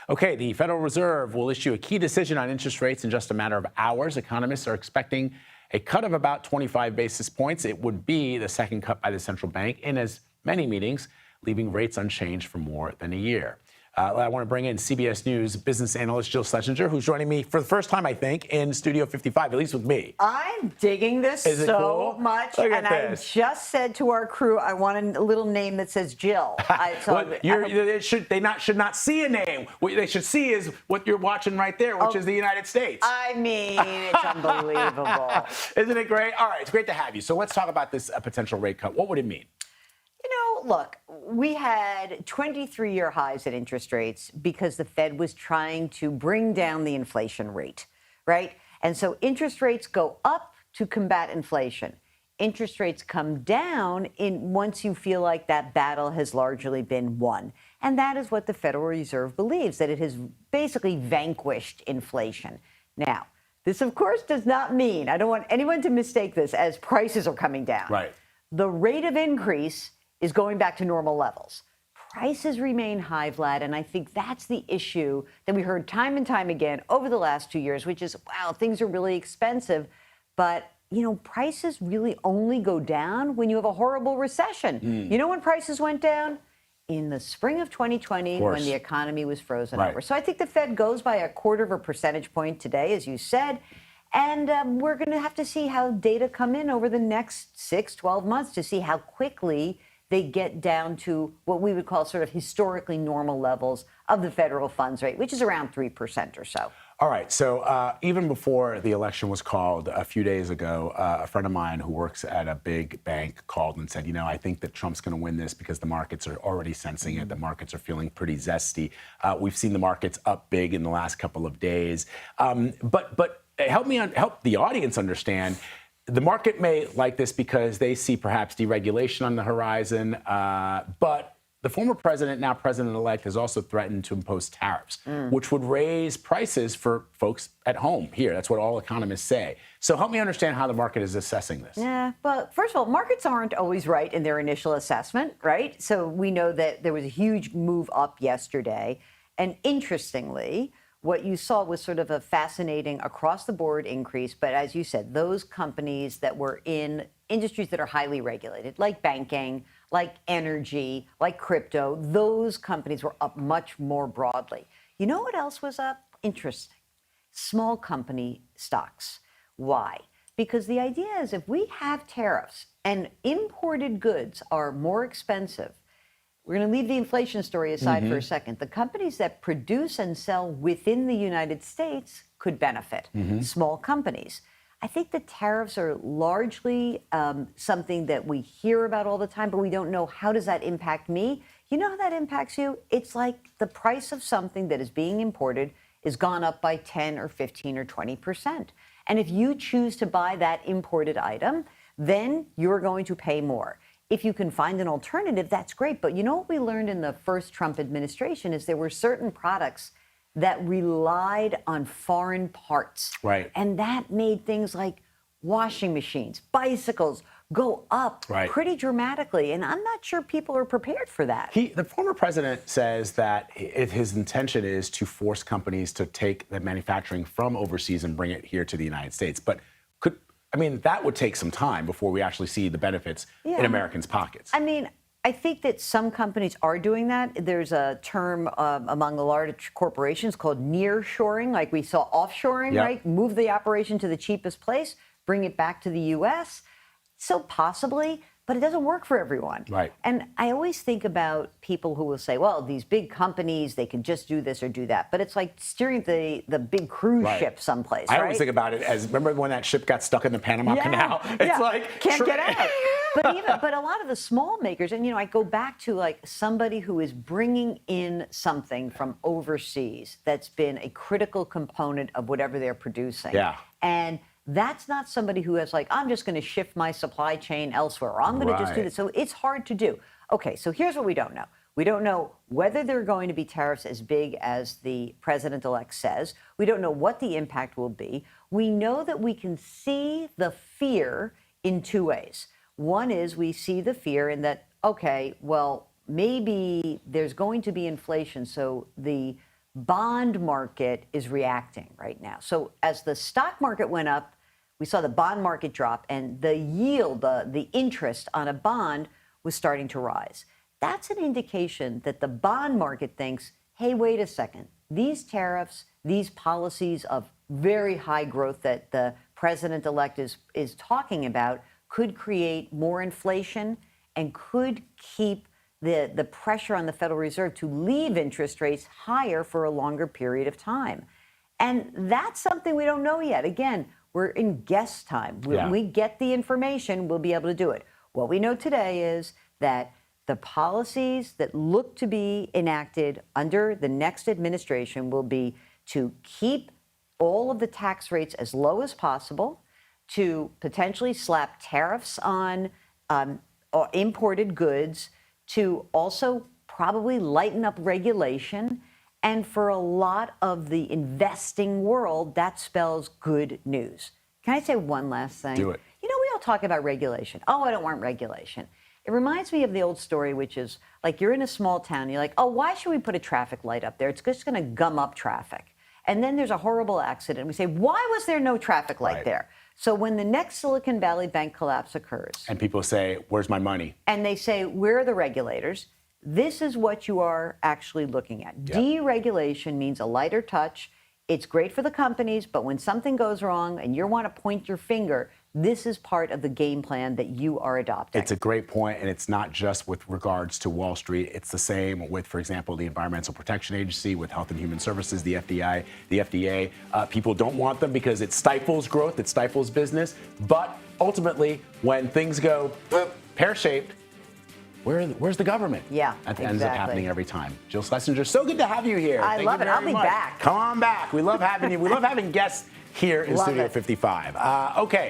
Okay, the Federal Reserve will issue a key decision on interest rates in just a matter of hours. Economists are expecting a cut of about 25 basis points. It would be the second cut by the central bank in as many meetings, leaving rates unchanged for more than a year. I want to bring in CBS News business analyst Jill Schlesinger, who's joining me for the first time, I think, in Studio 55, at least with me. I'm digging this so cool? much. Look at and this. I just said to our crew, I want a little name that says Jill. They should not see a name. What they should see is what you're watching right there, which is the United States. I mean, it's unbelievable. Isn't it great? All right, it's great to have you. So let's talk about this potential rate cut. What would it mean? Look, we had 23-year highs in interest rates because the Fed was trying to bring down the inflation rate, right? And so interest rates go up to combat inflation. Interest rates come down once you feel like that battle has largely been won. And that is what the Federal Reserve believes, that it has basically vanquished inflation. Now, this, of course, does not mean, I don't want anyone to mistake this as prices are coming down. Right. The rate of increase is going back to normal levels. Prices remain high, Vlad, and I think that's the issue that we heard time and time again over the last 2 years, which is, wow, things are really expensive. But, prices really only go down when you have a horrible recession. You know when prices went down? In the spring of 2020, when the economy was frozen over. So I think the Fed goes by 1/4 percentage point today, as you said. And we're going to have to see how data come in over the next 6, 12 months to see how quickly they get down to what we would call sort of historically normal levels of the federal funds rate, which is around 3% or so. All right. So even before the election was called a few days ago, a friend of mine who works at a big bank called and said, I think that Trump's going to win this because the markets are already sensing it. The markets are feeling pretty zesty. We've seen the markets up big in the last couple of days. But help the audience understand. The market may like this because they see perhaps deregulation on the horizon, but the former president, now president-elect, has also threatened to impose tariffs, which would raise prices for folks at home here. That's what all economists say. So help me understand how the market is assessing this. Yeah, well, first of all, markets aren't always right in their initial assessment, right? So we know that there was a huge move up yesterday. And interestingly, what you saw was sort of a fascinating across-the-board increase. But as you said, those companies that were in industries that are highly regulated, like banking, like energy, like crypto, those companies were up much more broadly. You know what else was up? Interesting. Small company stocks. Why? Because the idea is if we have tariffs and imported goods are more expensive, we're going to leave the inflation story aside for a second. The companies that produce and sell within the United States could benefit, small companies. I think the tariffs are largely something that we hear about all the time, but we don't know how does that impact me. You know how that impacts you? It's like the price of something that is being imported is gone up by 10 or 15 or 20%. And if you choose to buy that imported item, then you're going to pay more. If you can find an alternative, that's great. But you know what we learned in the first Trump administration is there were certain products that relied on foreign parts. Right. And that made things like washing machines, bicycles go up pretty dramatically. And I'm not sure people are prepared for that. The former president says that his intention is to force companies to take the manufacturing from overseas and bring it here to the United States. But that would take some time before we actually see the benefits in Americans' pockets. I think that some companies are doing that. There's a term among the large corporations called nearshoring, like we saw offshoring, right? Move the operation to the cheapest place, bring it back to the U.S. So possibly, but it doesn't work for everyone. Right. And I always think about people who will say, well, these big companies, they can just do this or do that. But it's like steering the big cruise ship someplace, I always think about it as, remember when that ship got stuck in the Panama Canal? It's like... Can't get out. But a lot of the small makers, and I go back to like somebody who is bringing in something from overseas that's been a critical component of whatever they're producing. Yeah. And that's not somebody who has like, I'm just going to shift my supply chain elsewhere, or I'm going to just do this. So it's hard to do. Okay, so here's what we don't know. We don't know whether there are going to be tariffs as big as the president-elect says. We don't know what the impact will be. We know that we can see the fear in two ways. One is we see the fear in that, okay, well, maybe there's going to be inflation, so the bond market is reacting right now. So as the stock market went up, we saw the bond market drop, and the yield, the interest on a bond was starting to rise. That's an indication that the bond market thinks, hey, wait a second. These tariffs, these policies of very high growth that the president-elect is talking about could create more inflation and could keep the pressure on the Federal Reserve to leave interest rates higher for a longer period of time. And that's something we don't know yet. Again, we're in guess time. When we get the information, we'll be able to do it. What we know today is that the policies that look to be enacted under the next administration will be to keep all of the tax rates as low as possible, to potentially slap tariffs on imported goods, to also probably lighten up regulation. And for a lot of the investing world, that spells good news. Can I say one last thing? Do it. You know, we all talk about regulation. Oh, I don't want regulation. It reminds me of the old story, which is like you're in a small town. You're like, oh, why should we put a traffic light up there? It's just going to gum up traffic. And then there's a horrible accident. We say, why was there no traffic light there? So when the next Silicon Valley Bank collapse occurs. And people say, where's my money? And they say, where are the regulators? This is what you are actually looking at. Yep. Deregulation means a lighter touch. It's great for the companies, but when something goes wrong and you want to point your finger, this is part of the game plan that you are adopting. It's a great point, and it's not just with regards to Wall Street. It's the same with, for example, the Environmental Protection Agency, with Health and Human Services, the FDA. The FDA, people don't want them because it stifles growth, it stifles business. But ultimately, when things go pear-shaped, where's the government? Yeah, that ends up happening every time. Jill Schlesinger, so good to have you here. I love it. I'll be back. Come on back. We love having you. We love having guests here in Studio 55. Okay.